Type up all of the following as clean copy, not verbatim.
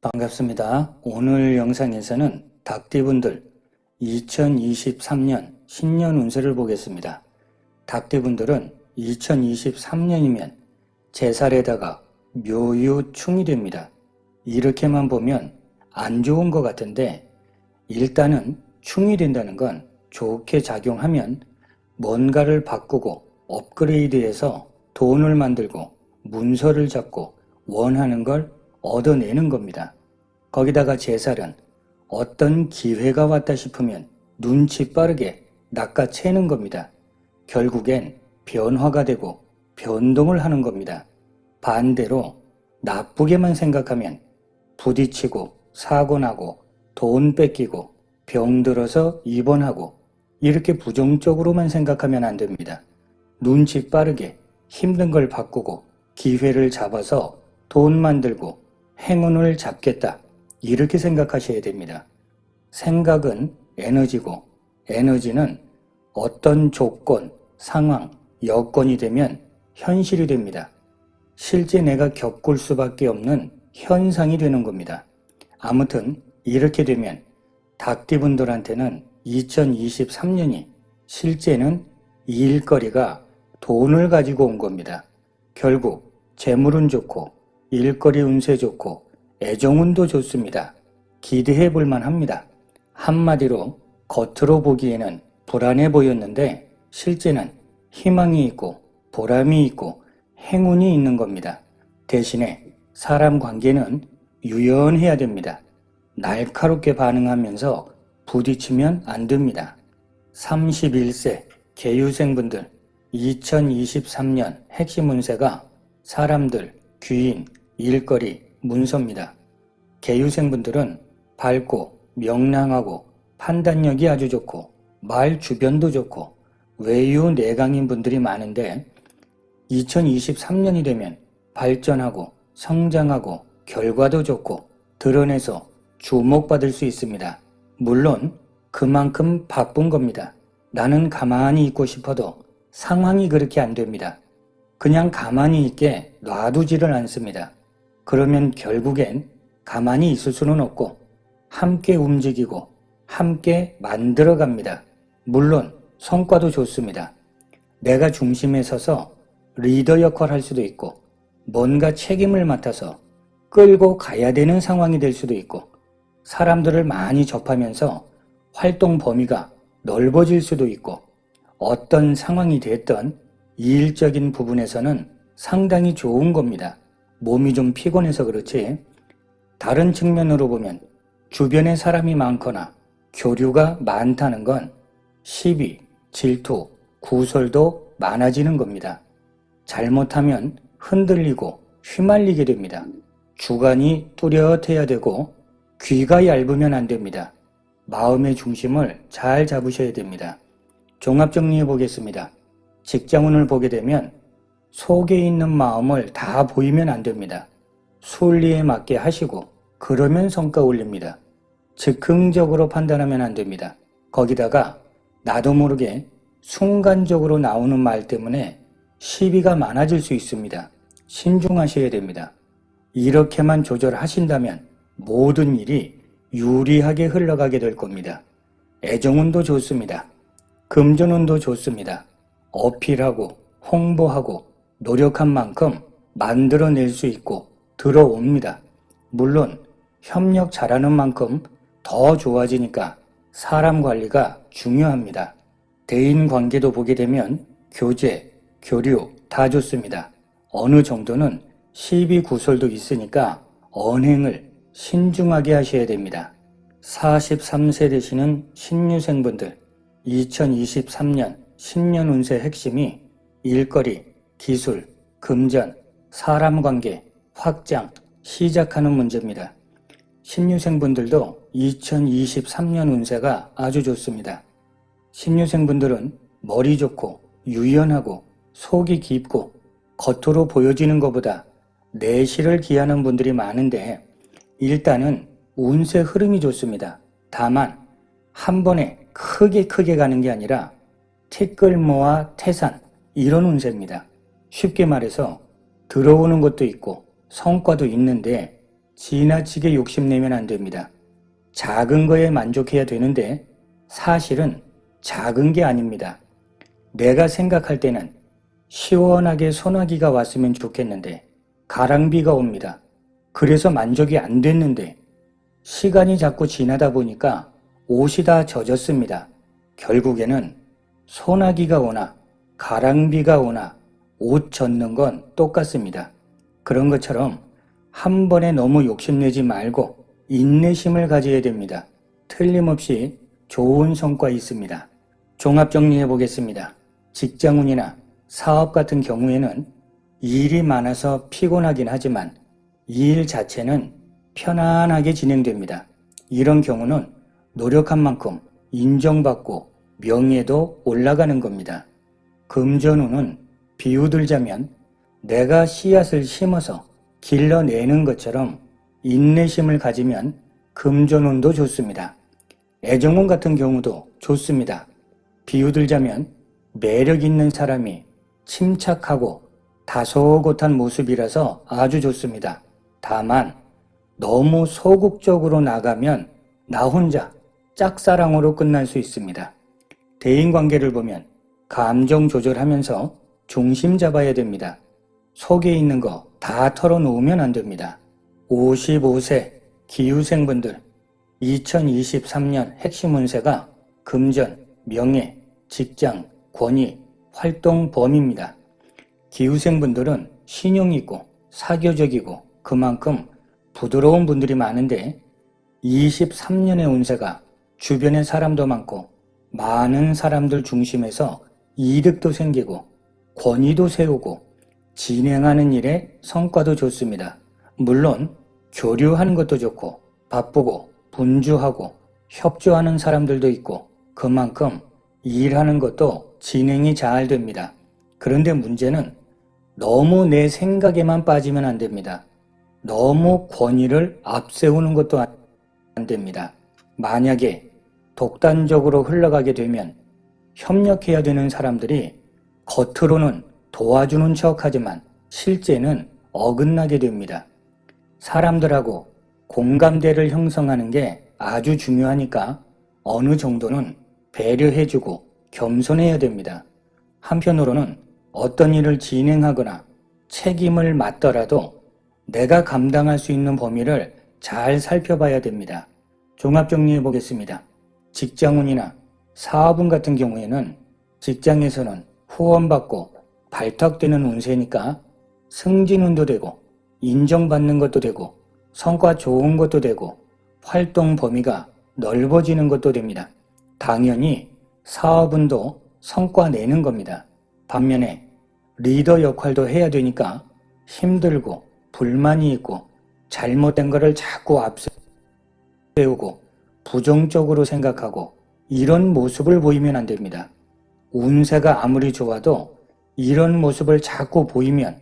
반갑습니다. 오늘 영상에서는 닭띠분들 2023년 신년 운세를 보겠습니다. 닭띠분들은 2023년이면 제살에다가 묘유충이 됩니다. 이렇게만 보면 안 좋은 것 같은데 일단은 충이 된다는 건 좋게 작용하면 뭔가를 바꾸고 업그레이드해서 돈을 만들고 문서를 잡고 원하는 걸 얻어내는 겁니다. 거기다가 제살은 어떤 기회가 왔다 싶으면 눈치 빠르게 낚아채는 겁니다. 결국엔 변화가 되고 변동을 하는 겁니다. 반대로 나쁘게만 생각하면 부딪히고 사고나고 돈 뺏기고 병들어서 입원하고 이렇게 부정적으로만 생각하면 안 됩니다. 눈치 빠르게 힘든 걸 바꾸고 기회를 잡아서 돈 만들고 행운을 잡겠다. 이렇게 생각하셔야 됩니다. 생각은 에너지고 에너지는 어떤 조건, 상황, 여건이 되면 현실이 됩니다. 실제 내가 겪을 수밖에 없는 현상이 되는 겁니다. 아무튼 이렇게 되면 닭띠분들한테는 2023년이 실제는 일거리가 돈을 가지고 온 겁니다. 결국 재물은 좋고 일거리 운세 좋고 애정운도 좋습니다. 기대해 볼만 합니다. 한마디로 겉으로 보기에는 불안해 보였는데 실제는 희망이 있고 보람이 있고 행운이 있는 겁니다. 대신에 사람 관계는 유연해야 됩니다. 날카롭게 반응하면서 부딪히면 안 됩니다. 31세 계유생분들 2023년 핵심 운세가 사람들, 귀인, 일거리, 문서입니다. 계유생분들은 밝고 명랑하고 판단력이 아주 좋고 말 주변도 좋고 외유 내강인 분들이 많은데 2023년이 되면 발전하고 성장하고 결과도 좋고 드러내서 주목받을 수 있습니다. 물론 그만큼 바쁜 겁니다. 나는 가만히 있고 싶어도 상황이 그렇게 안 됩니다. 그냥 가만히 있게 놔두지를 않습니다. 그러면 결국엔 가만히 있을 수는 없고 함께 움직이고 함께 만들어갑니다. 물론 성과도 좋습니다. 내가 중심에 서서 리더 역할을 할 수도 있고 뭔가 책임을 맡아서 끌고 가야 되는 상황이 될 수도 있고 사람들을 많이 접하면서 활동 범위가 넓어질 수도 있고 어떤 상황이 됐던 일적인 부분에서는 상당히 좋은 겁니다. 몸이 좀 피곤해서 그렇지 다른 측면으로 보면 주변에 사람이 많거나 교류가 많다는 건 시비, 질투, 구설도 많아지는 겁니다. 잘못하면 흔들리고 휘말리게 됩니다. 주관이 뚜렷해야 되고 귀가 얇으면 안 됩니다. 마음의 중심을 잘 잡으셔야 됩니다. 종합정리해 보겠습니다. 직장운을 보게 되면 속에 있는 마음을 다 보이면 안 됩니다. 순리에 맞게 하시고 그러면 성과 올립니다. 즉흥적으로 판단하면 안 됩니다. 거기다가 나도 모르게 순간적으로 나오는 말 때문에 시비가 많아질 수 있습니다. 신중하셔야 됩니다. 이렇게만 조절하신다면 모든 일이 유리하게 흘러가게 될 겁니다. 애정운도 좋습니다. 금전운도 좋습니다. 어필하고 홍보하고 노력한 만큼 만들어낼 수 있고 들어옵니다. 물론 협력 잘하는 만큼 더 좋아지니까 사람 관리가 중요합니다. 대인 관계도 보게 되면 교제, 교류 다 좋습니다. 어느 정도는 시비 구설도 있으니까 언행을 신중하게 하셔야 됩니다. 43세 되시는 신유생분들 2023년 신년 운세 핵심이 일거리, 기술, 금전, 사람관계, 확장, 시작하는 문제입니다. 신유생분들도 2023년 운세가 아주 좋습니다. 신유생분들은 머리 좋고 유연하고 속이 깊고 겉으로 보여지는 것보다 내실을 기하는 분들이 많은데 일단은 운세 흐름이 좋습니다. 다만 한 번에 크게 가는 게 아니라 티끌모아 태산 이런 운세입니다. 쉽게 말해서 들어오는 것도 있고 성과도 있는데 지나치게 욕심내면 안 됩니다. 작은 거에 만족해야 되는데 사실은 작은 게 아닙니다. 내가 생각할 때는 시원하게 소나기가 왔으면 좋겠는데 가랑비가 옵니다. 그래서 만족이 안 됐는데 시간이 자꾸 지나다 보니까 옷이 다 젖었습니다. 결국에는 소나기가 오나 가랑비가 오나 옷 젖는 건 똑같습니다. 그런 것처럼 한 번에 너무 욕심내지 말고 인내심을 가져야 됩니다. 틀림없이 좋은 성과 있습니다. 종합 정리해 보겠습니다. 직장운이나 사업 같은 경우에는 일이 많아서 피곤하긴 하지만 일 자체는 편안하게 진행됩니다. 이런 경우는 노력한 만큼 인정받고 명예도 올라가는 겁니다. 금전운은 비유들자면 내가 씨앗을 심어서 길러내는 것처럼 인내심을 가지면 금전운도 좋습니다. 애정운 같은 경우도 좋습니다. 비유들자면 매력 있는 사람이 침착하고 다소곳한 모습이라서 아주 좋습니다. 다만 너무 소극적으로 나가면 나 혼자 짝사랑으로 끝날 수 있습니다. 대인관계를 보면 감정 조절하면서 중심 잡아야 됩니다. 속에 있는 거 다 털어놓으면 안 됩니다. 55세 기후생분들 2023년 핵심 운세가 금전, 명예, 직장, 권위, 활동 범위입니다. 기후생분들은 신용 있고 사교적이고 그만큼 부드러운 분들이 많은데 23년의 운세가 주변에 사람도 많고 많은 사람들 중심에서 이득도 생기고 권위도 세우고 진행하는 일에 성과도 좋습니다. 물론 교류하는 것도 좋고 바쁘고 분주하고 협조하는 사람들도 있고 그만큼 일하는 것도 진행이 잘 됩니다. 그런데 문제는 너무 내 생각에만 빠지면 안 됩니다. 너무 권위를 앞세우는 것도 안 됩니다. 만약에 독단적으로 흘러가게 되면 협력해야 되는 사람들이 겉으로는 도와주는 척하지만 실제는 어긋나게 됩니다. 사람들하고 공감대를 형성하는 게 아주 중요하니까 어느 정도는 배려해주고 겸손해야 됩니다. 한편으로는 어떤 일을 진행하거나 책임을 맡더라도 내가 감당할 수 있는 범위를 잘 살펴봐야 됩니다. 종합 정리해 보겠습니다. 직장운이나 사업운 같은 경우에는 직장에서는 후원받고 발탁되는 운세니까 승진운도 되고 인정받는 것도 되고 성과 좋은 것도 되고 활동 범위가 넓어지는 것도 됩니다. 당연히 사업운도 성과 내는 겁니다. 반면에 리더 역할도 해야 되니까 힘들고 불만이 있고 잘못된 것을 자꾸 앞세우고 부정적으로 생각하고 이런 모습을 보이면 안 됩니다. 운세가 아무리 좋아도 이런 모습을 자꾸 보이면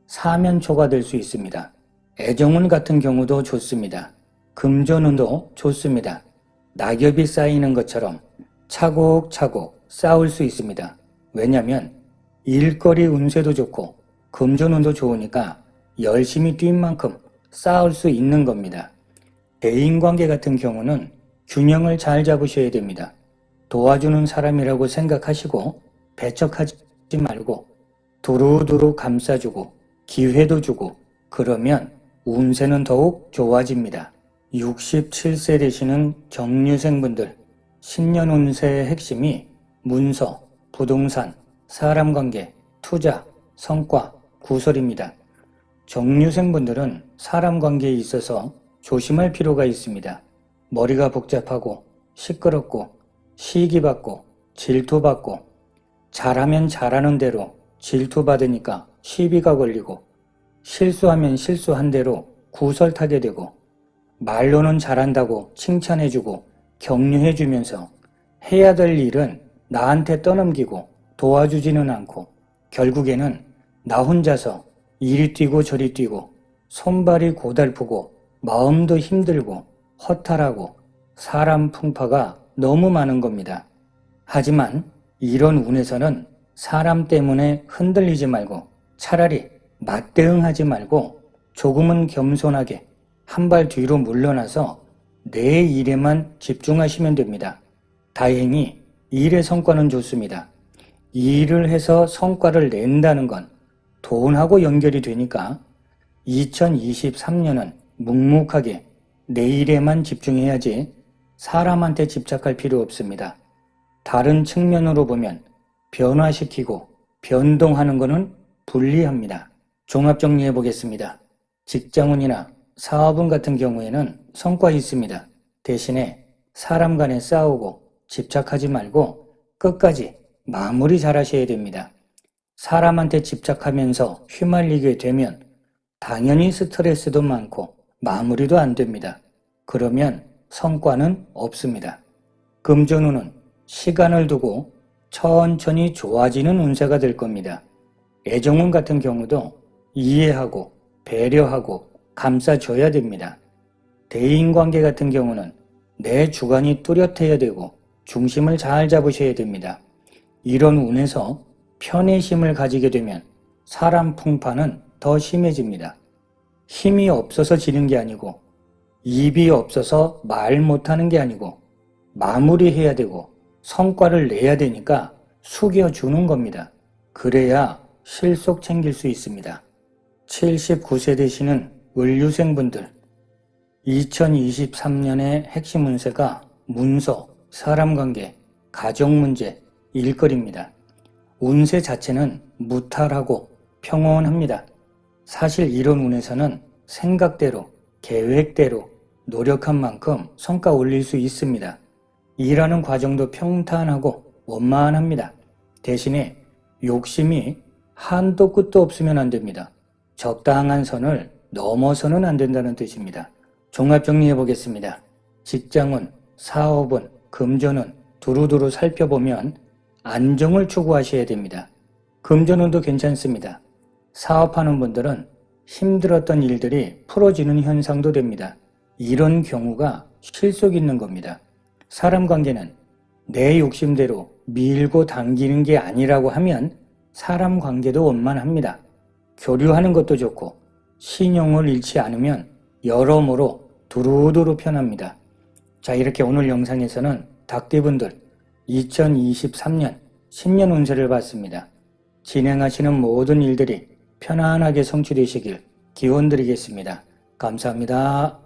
사면초가 될 수 있습니다. 애정운 같은 경우도 좋습니다. 금전운도 좋습니다. 낙엽이 쌓이는 것처럼 차곡차곡 쌓을 수 있습니다. 왜냐하면 일거리 운세도 좋고 금전운도 좋으니까 열심히 뛴 만큼 쌓을 수 있는 겁니다. 대인관계 같은 경우는 균형을 잘 잡으셔야 됩니다. 도와주는 사람이라고 생각하시고 배척하지 말고 두루두루 감싸주고 기회도 주고 그러면 운세는 더욱 좋아집니다. 67세 되시는 경유생분들 신년 운세의 핵심이 문서, 부동산, 사람관계, 투자, 성과, 구설입니다. 정유생분들은 사람관계에 있어서 조심할 필요가 있습니다. 머리가 복잡하고 시끄럽고 시기받고 질투받고 잘하면 잘하는 대로 질투받으니까 시비가 걸리고 실수하면 실수한 대로 구설타게 되고 말로는 잘한다고 칭찬해주고 격려해주면서 해야 될 일은 나한테 떠넘기고 도와주지는 않고 결국에는 나 혼자서 이리 뛰고 저리 뛰고 손발이 고달프고 마음도 힘들고 허탈하고 사람 풍파가 너무 많은 겁니다. 하지만 이런 운에서는 사람 때문에 흔들리지 말고 차라리 맞대응하지 말고 조금은 겸손하게 한 발 뒤로 물러나서 내 일에만 집중하시면 됩니다. 다행히 일의 성과는 좋습니다. 일을 해서 성과를 낸다는 건 돈하고 연결이 되니까 2023년은 묵묵하게 내 일에만 집중해야지 사람한테 집착할 필요 없습니다. 다른 측면으로 보면 변화시키고 변동하는 것은 불리합니다. 종합 정리해 보겠습니다. 직장운이나 사업운 같은 경우에는 성과 있습니다. 대신에 사람 간에 싸우고 집착하지 말고 끝까지 마무리 잘 하셔야 됩니다. 사람한테 집착하면서 휘말리게 되면 당연히 스트레스도 많고 마무리도 안 됩니다. 그러면 성과는 없습니다. 금전운은 시간을 두고 천천히 좋아지는 운세가 될 겁니다. 애정운 같은 경우도 이해하고 배려하고 감싸줘야 됩니다. 대인관계 같은 경우는 내 주관이 뚜렷해야 되고 중심을 잘 잡으셔야 됩니다. 이런 운에서 편애심을 가지게 되면 사람 풍파는 더 심해집니다. 힘이 없어서 지는 게 아니고 입이 없어서 말 못하는 게 아니고 마무리해야 되고 성과를 내야 되니까 숙여주는 겁니다. 그래야 실속 챙길 수 있습니다. 79세 되시는 을류생분들 2023년의 핵심 운세가 문서, 사람관계, 가정문제, 일거리입니다. 운세 자체는 무탈하고 평온합니다. 사실 이런 운에서는 생각대로, 계획대로 노력한 만큼 성과 올릴 수 있습니다. 일하는 과정도 평탄하고 원만합니다. 대신에 욕심이 한도 끝도 없으면 안 됩니다. 적당한 선을 넘어서는 안 된다는 뜻입니다. 종합 정리해 보겠습니다. 직장운, 사업운, 금전운 두루두루 살펴보면 안정을 추구하셔야 됩니다. 금전운도 괜찮습니다. 사업하는 분들은 힘들었던 일들이 풀어지는 현상도 됩니다. 이런 경우가 실속 있는 겁니다. 사람 관계는 내 욕심대로 밀고 당기는 게 아니라고 하면 사람 관계도 원만합니다. 교류하는 것도 좋고 신용을 잃지 않으면 여러모로 두루두루 편합니다. 자, 이렇게 오늘 영상에서는 닭띠분들 2023년 신년 운세를 봤습니다. 진행하시는 모든 일들이 편안하게 성취되시길 기원드리겠습니다. 감사합니다.